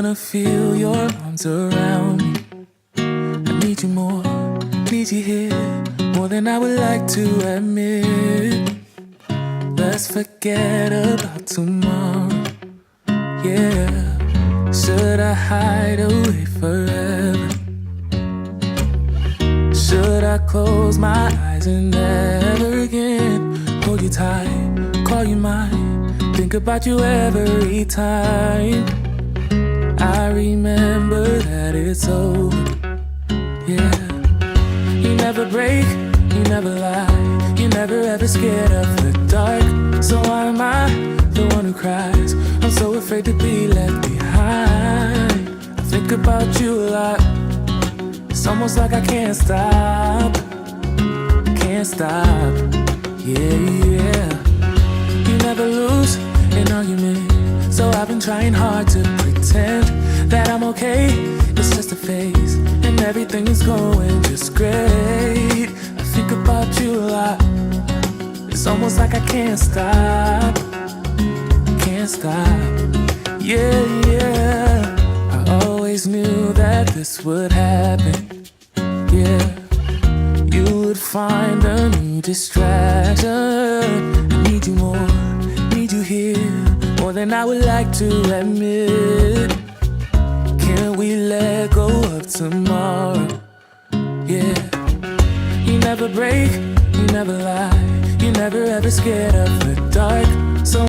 wanna feel your arms around me. I need you more, need you here, more than I would like to admit. Let's forget about tomorrow, yeah. Should I hide away forever? Should I close my eyes and never again hold you tight, call you mine, think about you every time? I remember that it's over, yeah. You never break, you never lie, you're never ever scared of the dark. So why am I the one who cries? I'm so afraid to be left behind. I think about you a lot, it's almost like I can't stop, yeah, yeah. You never lose an argument, so I've been trying hard to pretend that I'm okay. It's just a phase, and everything is going just great. I think about you a lot, it's almost like I can't stop, yeah, yeah. I always knew that this would happen, yeah. You would find a new distraction. I need you more, need you here, more than I would like to admit. Can we let go of tomorrow, yeah. You never break, you never lie, you're never ever scared of the dark. So